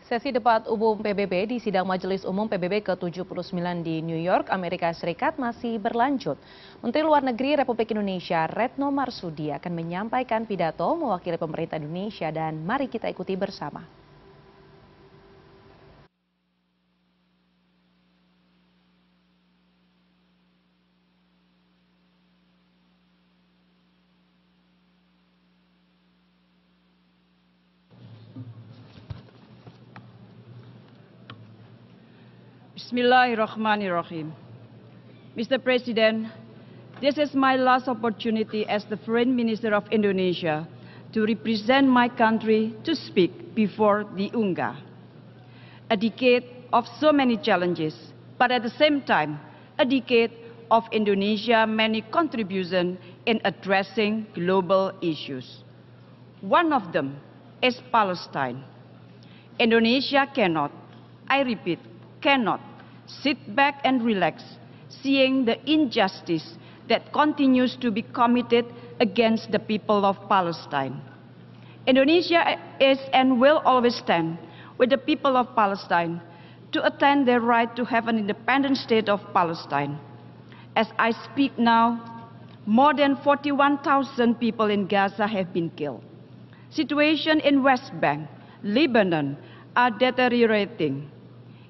Sesi debat umum PBB di sidang Majelis Umum PBB ke-79 di New York, Amerika Serikat masih berlanjut. Menteri Luar Negeri Republik Indonesia Retno Marsudi akan menyampaikan pidato mewakili pemerintah Indonesia dan mari kita ikuti bersama. Bismillahirrahmanirrahim. Mr. President, this is my last opportunity as the Foreign Minister of Indonesia to represent my country to speak before the UNGA. A decade of so many challenges, but at the same time, a decade of Indonesia's many contributions in addressing global issues. One of them is Palestine. Indonesia cannot, I repeat, cannot sit back and relax, seeing the injustice that continues to be committed against the people of Palestine. Indonesia is and will always stand with the people of Palestine to attain their right to have an independent state of Palestine. As I speak now, more than 41,000 people in Gaza have been killed. Situation in West Bank, Lebanon are deteriorating.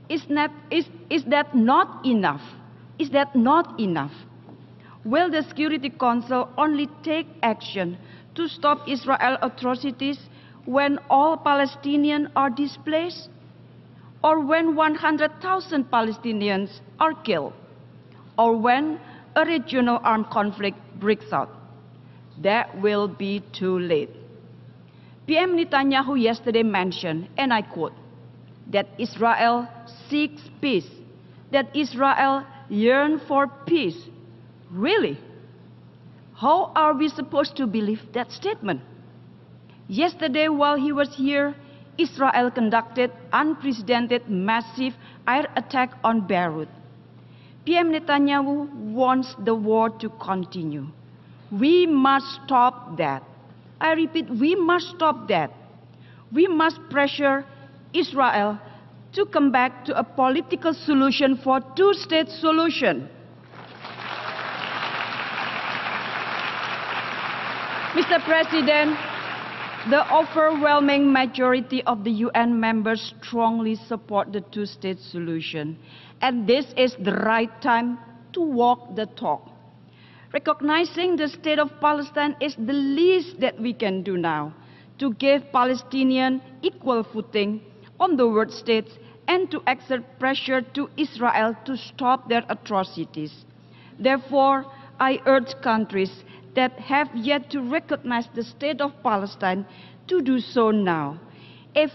Is that not enough? Is that not enough? Will the Security Council only take action to stop Israel atrocities when all Palestinians are displaced? Or when 100,000 Palestinians are killed? Or when a regional armed conflict breaks out? That will be too late. PM Netanyahu yesterday mentioned, and I quote, that Israel seeks peace, that Israel yearns for peace. Really? How are we supposed to believe that statement? Yesterday, while he was here, Israel conducted unprecedented massive air attack on Beirut. PM Netanyahu wants the war to continue. We must stop that. I repeat, we must stop that. We must pressure Israel to come back to a political solution for two-state solution. Mr. President, the overwhelming majority of the UN members strongly support the two-state solution, and this is the right time to walk the talk. Recognizing the state of Palestine is the least that we can do now to give Palestinians equal footing on the world stage and to exert pressure to Israel to stop their atrocities. Therefore, I urge countries that have yet to recognize the state of Palestine to do so now. If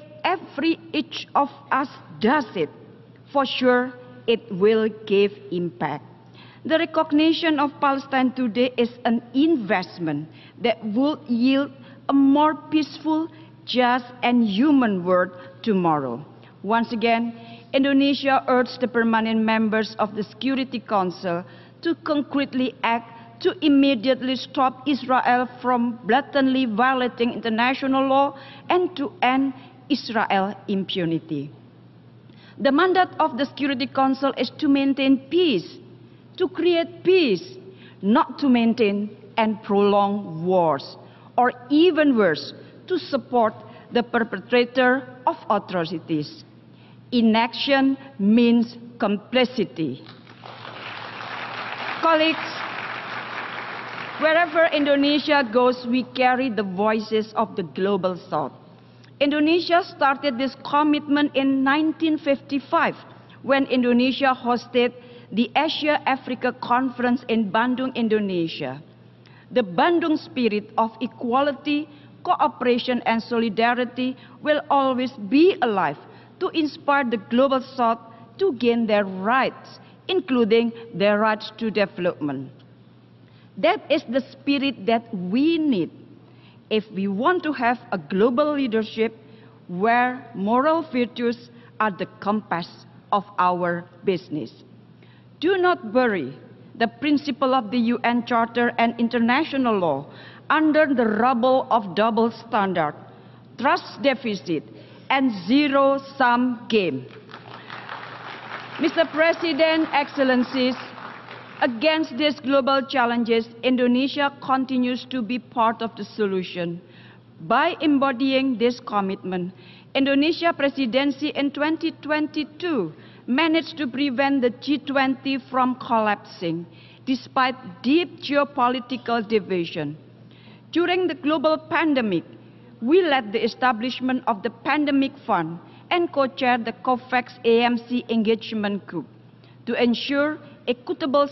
each of us does it, for sure it will give impact. The recognition of Palestine today is an investment that will yield a more peaceful, just and human world tomorrow. Once again, Indonesia urges the permanent members of the Security Council to concretely act to immediately stop Israel from blatantly violating international law and to end Israel impunity. The mandate of the Security Council is to maintain peace, to create peace, not to maintain and prolong wars, or even worse, to support the perpetrator of atrocities. Inaction means complicity. Colleagues, wherever Indonesia goes, we carry the voices of the global South. Indonesia started this commitment in 1955 when Indonesia hosted the Asia-Africa Conference in Bandung, Indonesia. The Bandung spirit of equality, cooperation and solidarity will always be alive to inspire the global South to gain their rights, including their rights to development. That is the spirit that we need if we want to have a global leadership where moral virtues are the compass of our business. Do not bury the principle of the UN Charter and international law under the rubble of double standard, trust deficit, and zero-sum game. Mr. President, Excellencies, against these global challenges, Indonesia continues to be part of the solution. By embodying this commitment, Indonesia presidency in 2022 managed to prevent the G20 from collapsing, despite deep geopolitical division. During the global pandemic, we led the establishment of the Pandemic Fund and co-chaired the COVAX AMC Engagement Group to ensure equitable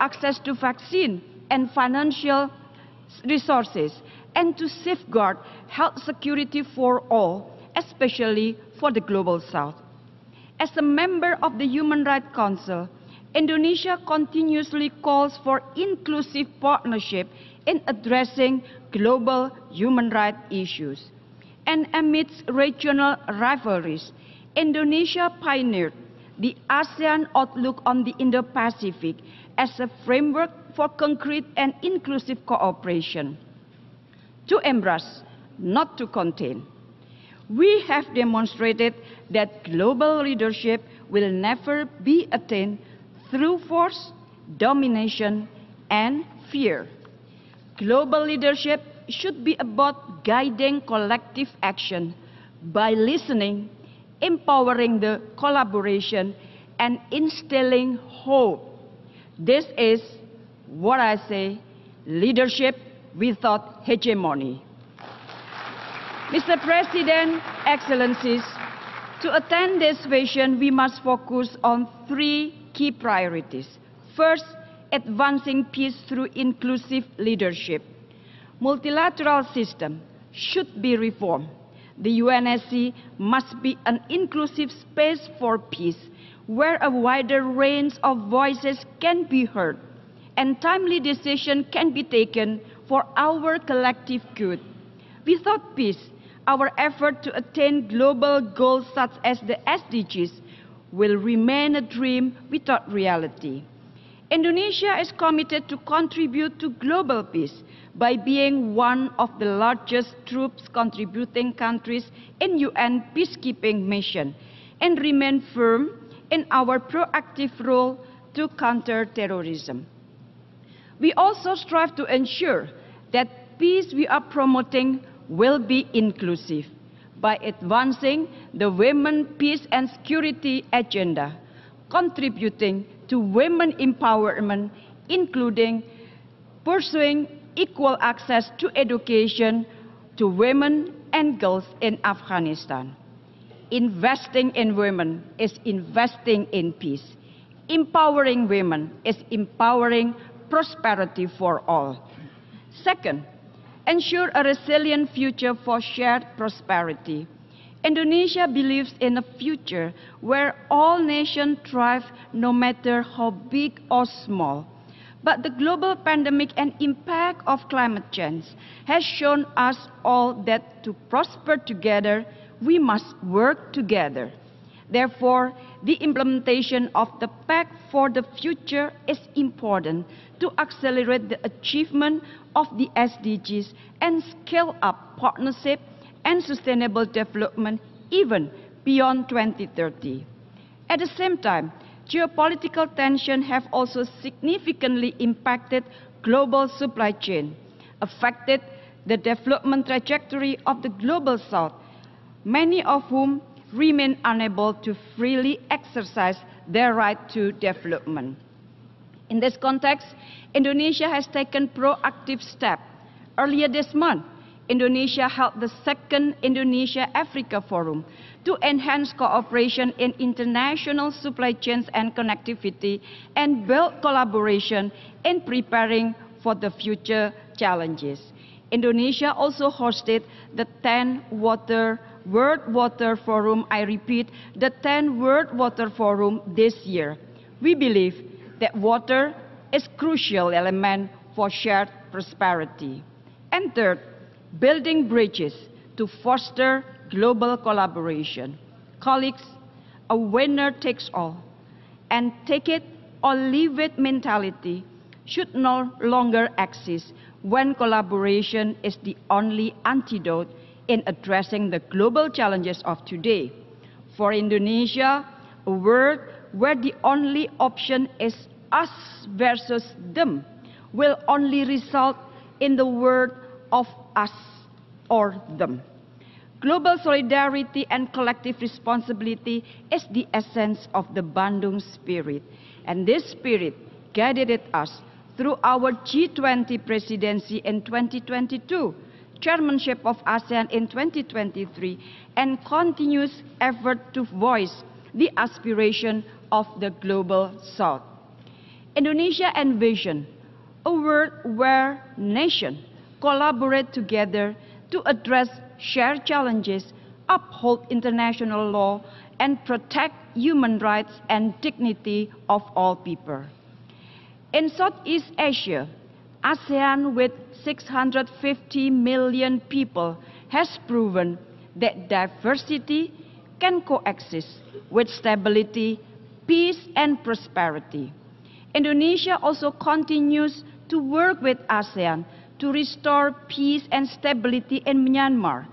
access to vaccine and financial resources, and to safeguard health security for all, especially for the Global South. As a member of the Human Rights Council, Indonesia continuously calls for inclusive partnership in addressing global human rights issues. And amidst regional rivalries, Indonesia pioneered the ASEAN Outlook on the Indo-Pacific as a framework for concrete and inclusive cooperation. To embrace, not to contain. We have demonstrated that global leadership will never be attained through force, domination, and fear. Global leadership should be about guiding collective action by listening, empowering the collaboration, and instilling hope. This is what I say, leadership without hegemony. Mr. President, Excellencies, to attain this vision, we must focus on three key priorities. First, advancing peace through inclusive leadership. Multilateral system should be reformed. The UNSC must be an inclusive space for peace, where a wider range of voices can be heard, and timely decisions can be taken for our collective good. Without peace, our effort to attain global goals such as the SDGs will remain a dream without reality. Indonesia is committed to contribute to global peace by being one of the largest troops contributing countries in UN peacekeeping mission and remain firm in our proactive role to counter terrorism. We also strive to ensure that peace we are promoting will be inclusive by advancing the Women, Peace and Security agenda, contributing to women empowerment, including pursuing equal access to education to women and girls in Afghanistan. Investing in women is investing in peace. Empowering women is empowering prosperity for all. Second, ensure a resilient future for shared prosperity. Indonesia believes in a future where all nations thrive no matter how big or small. But the global pandemic and impact of climate change has shown us all that to prosper together, we must work together. Therefore, the implementation of the Pact for the Future is important to accelerate the achievement of the SDGs and scale up partnership and sustainable development even beyond 2030. At the same time, geopolitical tensions have also significantly impacted global supply chain, affected the development trajectory of the Global South, many of whom remain unable to freely exercise their right to development. In this context, Indonesia has taken proactive steps. Earlier this month, Indonesia held the second Indonesia-Africa Forum to enhance cooperation in international supply chains and connectivity and build collaboration in preparing for the future challenges. Indonesia also hosted the 10th World Water Forum, I repeat, the 10th World Water Forum this year. We believe that water is a crucial element for shared prosperity. And third, building bridges to foster global collaboration. Colleagues, a winner takes all and take it or leave it mentality should no longer exist when collaboration is the only antidote in addressing the global challenges of today. For Indonesia, a world where the only option is us versus them will only result in the world of us or them. Global solidarity and collective responsibility is the essence of the Bandung spirit, and this spirit guided us through our G20 presidency in 2022, chairmanship of ASEAN in 2023, and continuous effort to voice the aspiration of the Global South. Indonesia envisions a world where nations collaborate together to address shared challenges, uphold international law, and protect human rights and dignity of all people. In Southeast Asia, ASEAN with 650 million people has proven that diversity can coexist with stability, peace, and prosperity. Indonesia also continues to work with ASEAN to restore peace and stability in Myanmar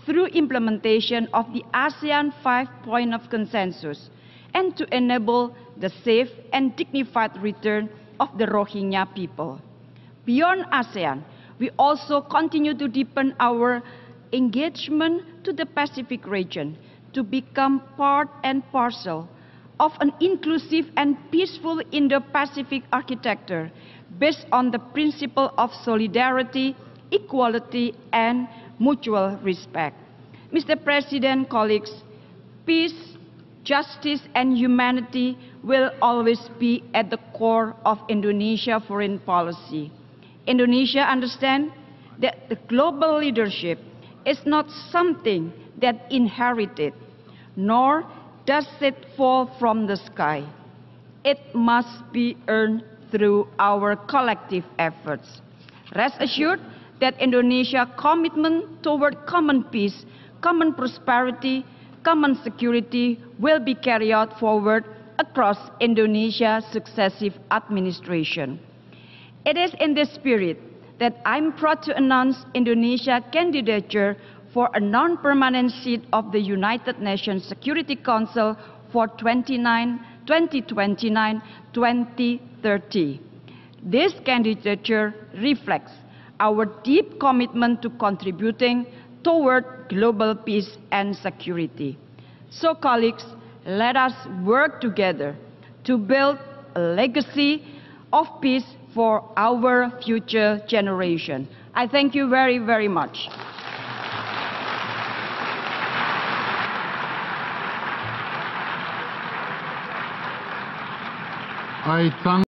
through implementation of the ASEAN 5-point of consensus and to enable the safe and dignified return of the Rohingya people. Beyond ASEAN, we also continue to deepen our engagement to the Pacific region to become part and parcel of an inclusive and peaceful Indo-Pacific architecture based on the principle of solidarity, equality, and mutual respect. Mr. President, colleagues, peace, justice, and humanity will always be at the core of Indonesia's foreign policy. Indonesia understands that the global leadership is not something that inherited, nor does it fall from the sky. It must be earned through our collective efforts. Rest assured that Indonesia's commitment toward common peace, common prosperity, common security will be carried out forward across Indonesia's successive administration. It is in this spirit that I'm proud to announce Indonesia's candidature for a non-permanent seat of the United Nations Security Council for 2029-2030. This candidature reflects our deep commitment to contributing toward global peace and security. So, colleagues, let us work together to build a legacy of peace for our future generation. I thank you very, very much. I thank